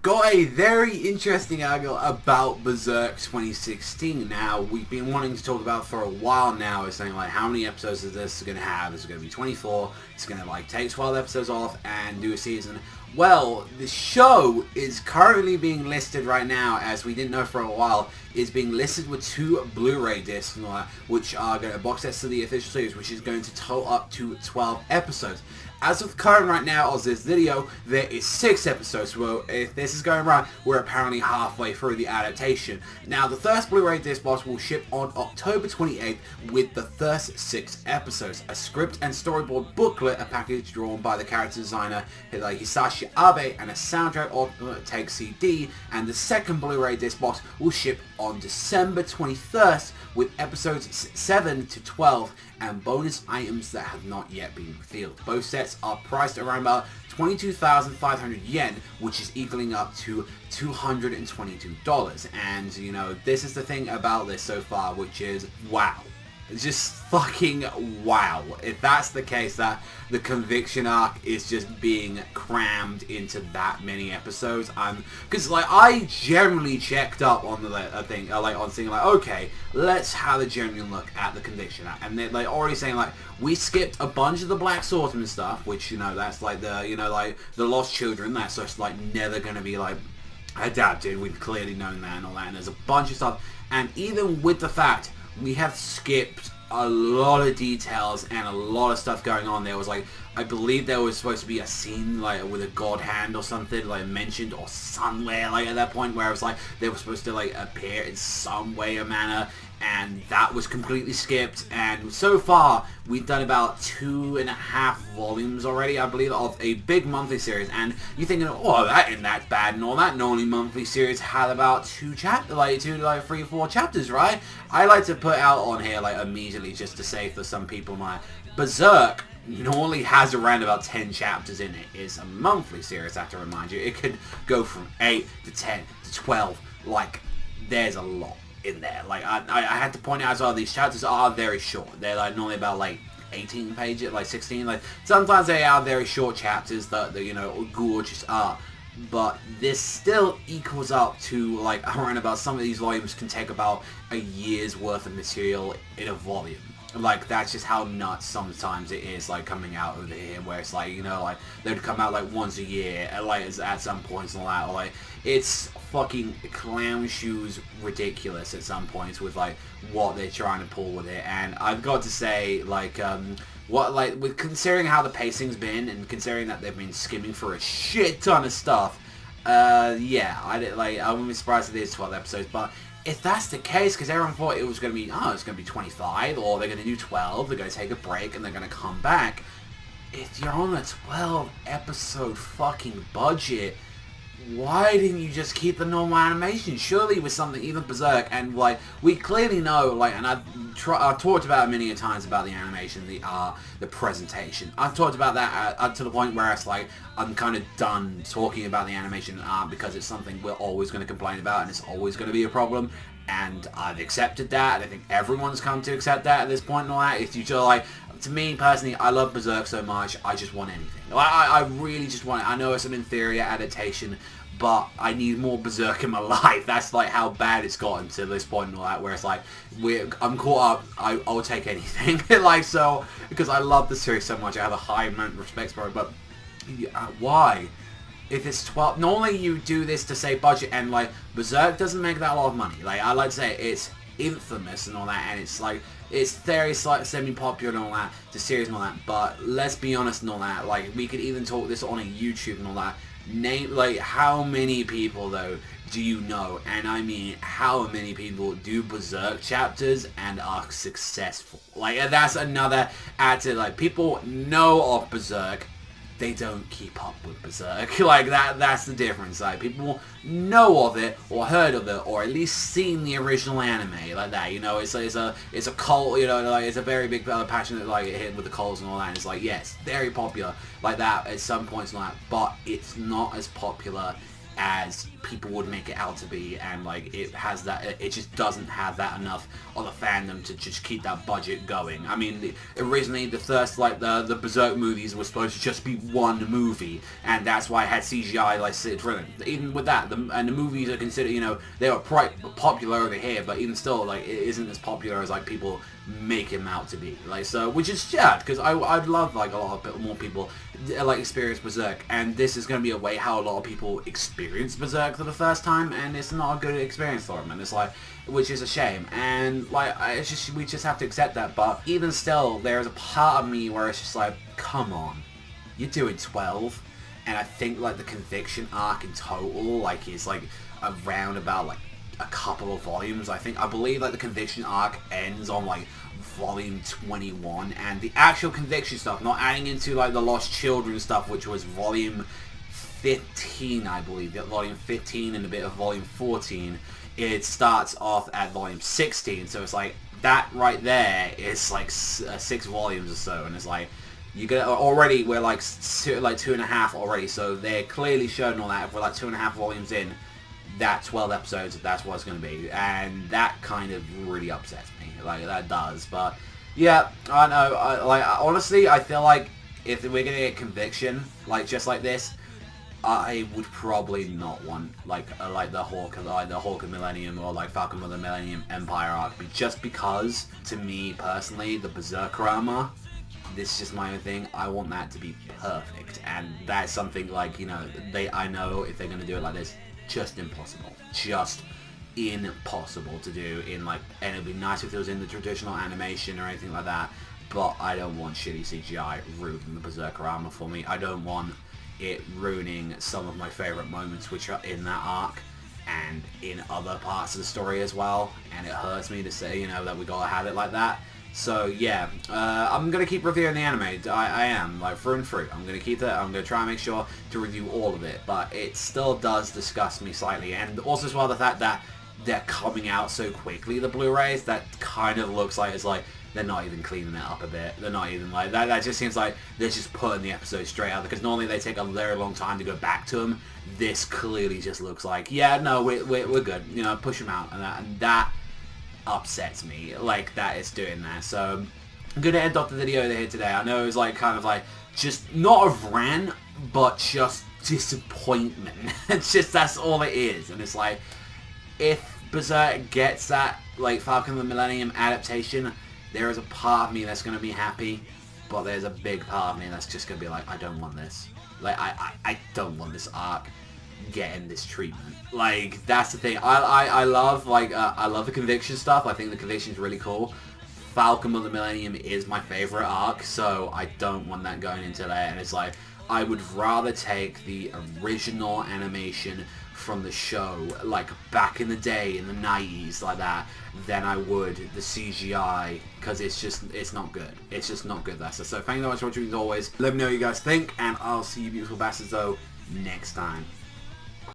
got a very interesting angle about Berserk 2016. Now, we've been wanting to talk about for a while now, is saying like how many episodes is this going to have? Is it going to be 24? It's going to like take 12 episodes off and do a season. Well, the show is currently being listed right now, as we didn't know for a while, is being listed with 2 Blu-ray discs, which are going to box sets to the official series, which is going to total up to 12 episodes. As of current right now of this video, there is 6 episodes. Well, if this is going right, we're apparently halfway through the adaptation. Now, the first Blu-ray disc box will ship on October 28th with the first 6 episodes. A script and storyboard booklet, a package drawn by the character designer Hisashi Abe, and a soundtrack alternate take CD. And the second Blu-ray disc box will ship on December 21st with episodes 7 to 12 and bonus items that have not yet been revealed. Both sets are priced around about 22,500 yen, which is equaling up to $222. And, you know, this is the thing about this so far, which is, wow. It's just fucking wow. If that's the case, that the conviction arc is just being crammed into that many episodes, because like I generally checked up on the thing, on seeing like, okay, let's have a genuine look at the conviction arc, and they're like already saying like we skipped a bunch of the Black Swordsman stuff, which that's like the the Lost Children, that's just like never gonna be like adapted. We've clearly known that and all that, and there's a bunch of stuff, and even with the fact we have skipped a lot of details and a lot of stuff going on. There was like, I believe there was supposed to be a scene like with a god hand or something like mentioned or somewhere like at that point where it was like they were supposed to like appear in some way or manner, and that was completely skipped. And so far we've done about 2.5 volumes already, I believe, of a big monthly series, and you're thinking, oh, that isn't that bad and all that. Normally monthly series had about 3 or 4 chapters, right? I like to put out on here like immediately just to say for some people, my Berserk normally has around about 10 chapters in it. It's a monthly series, I have to remind you. It could go from 8 to 10 to 12, like there's a lot in there. Like I had to point out as well, these chapters are very short. They're like normally about like 18 pages, like 16. Like sometimes they are very short chapters that gorgeous art, but this still equals up to like around about, some of these volumes can take about a year's worth of material in a volume. Like that's just how nuts sometimes it is, like coming out over here, where it's like, like they'd come out like once a year at some points and all that, or like it's fucking clown shoes ridiculous at some points with like what they're trying to pull with it. And I've got to say, like with considering how the pacing's been and considering that they've been skimming for a shit ton of stuff, yeah, I wouldn't be surprised if it is 12 episodes, but if that's the case, because everyone thought it was going to be, it's going to be 25, or they're going to do 12, they're going to take a break, and they're going to come back. If you're on a 12 episode fucking budget, why didn't you just keep the normal animation? Surely with something, even Berserk, and like, we clearly know, like, and I've talked about it many a times about the animation, the art, the presentation. I've talked about that to the point where it's like, I'm kind of done talking about the animation and art, because it's something we're always going to complain about, and it's always going to be a problem. And I've accepted that, and I think everyone's come to accept that at this point and all that. If you just like, to me personally, I love Berserk so much, I just want anything. I really just want it. I know it's an inferior adaptation, but I need more Berserk in my life. That's like how bad it's gotten to this point and all that, where it's like, I'm caught up, I'll take anything. Like, so, because I love the series so much, I have a high amount of respect for it, but why? If it's 12, normally you do this to save budget, and like, Berserk doesn't make that a lot of money. Like, I like to say, it's infamous and all that, and it's like, it's very semi-popular and all that, the series and all that, but let's be honest and all that, like, we could even talk this on a YouTube and all that. Like, how many people though do you know, and I mean how many people do Berserk chapters and are successful? Like, that's another add to, like, people know of Berserk, they don't keep up with Berserk. Like, that's the difference. Like, people know of it, or heard of it, or at least seen the original anime, like that, it's a cult, like, it's a very big passionate, like, hit with the cults and all that, and it's like, yes, very popular, like that, at some points and all that, but it's not as popular as people would make it out to be, and like it has that, it just doesn't have that enough of a fandom to just keep that budget going. I mean, originally the first, like the Berserk movies were supposed to just be one movie, and that's why I had CGI like sit driven. Even with that, and the movies are considered, you know, they are quite popular over here, but even still, like, it isn't as popular as like people make him out to be. Like, so, which is sad, because I'd love like a lot of more people like experience Berserk, and this is going to be a way how a lot of people experience Berserk for the first time, and it's not a good experience for them, and it's like, which is a shame, and like, it's just, we just have to accept that. But even still, there's a part of me where it's just like, come on, you're doing 12, and I think like the Conviction arc in total, like, is like around about like a couple of volumes. I believe like the Conviction arc ends on like volume 21, and the actual Conviction stuff, not adding into like the Lost Children stuff, which was volume 15, I believe, volume 15 and a bit of volume 14, it starts off at volume 16, so it's like, that right there is like 6 volumes or so, and it's like, you get already, we're like 2.5 already, so they're clearly showing all that. If we're like 2.5 volumes in, that 12 episodes, that's what it's going to be, and that kind of really upsets me, like, that does. But yeah, I know, honestly, I feel like if we're going to get Conviction, like, just like this, I would probably not want like the Hawk of Millennium, or like Falcon of the Millennium Empire arc, just because, to me personally, the Berserker armor, this is just my own thing, I want that to be perfect, and that's something like, you know, I know if they're going to do it like this, just impossible to do in like, and it'd be nice if it was in the traditional animation or anything like that, but I don't want shitty CGI ruining the Berserker armor for me. I don't want it ruining some of my favorite moments which are in that arc and in other parts of the story as well, and it hurts me to say, you know, that we gotta have it like that. So yeah, I'm gonna keep reviewing the anime. I am, like, through and through. I'm gonna keep that. I'm gonna try and make sure to review all of it, but it still does disgust me slightly, and also as well the fact that they're coming out so quickly, the Blu-rays, that kind of looks like it's like they're not even cleaning it up a bit. They're not even like that. That just seems like they're just putting the episode straight out, because normally they take a very long time to go back to them. This clearly just looks like, yeah, no, we're good. You know, push them out, and that upsets me. Like, that is doing that. So I'm gonna end off the video here today. I know it was like kind of like just not a rant, but just disappointment. It's just, that's all it is. And it's like, if Berserk gets that like Falcon of the Millennium adaptation, there is a part of me that's going to be happy, but there's a big part of me that's just going to be like, I don't want this. Like, I don't want this arc getting this treatment. Like, that's the thing. I love, like, I love the Conviction stuff. I think the Conviction is really cool. Falcon of the Millennium is my favorite arc, so I don't want that going into there. And it's like, I would rather take the original animation from the show, like back in the day in the 90s, like that, than I would the CGI, because it's not good. It's just not good. That's it. So thank you so much for watching as always. Let me know what you guys think, and I'll see you beautiful bastards though next time.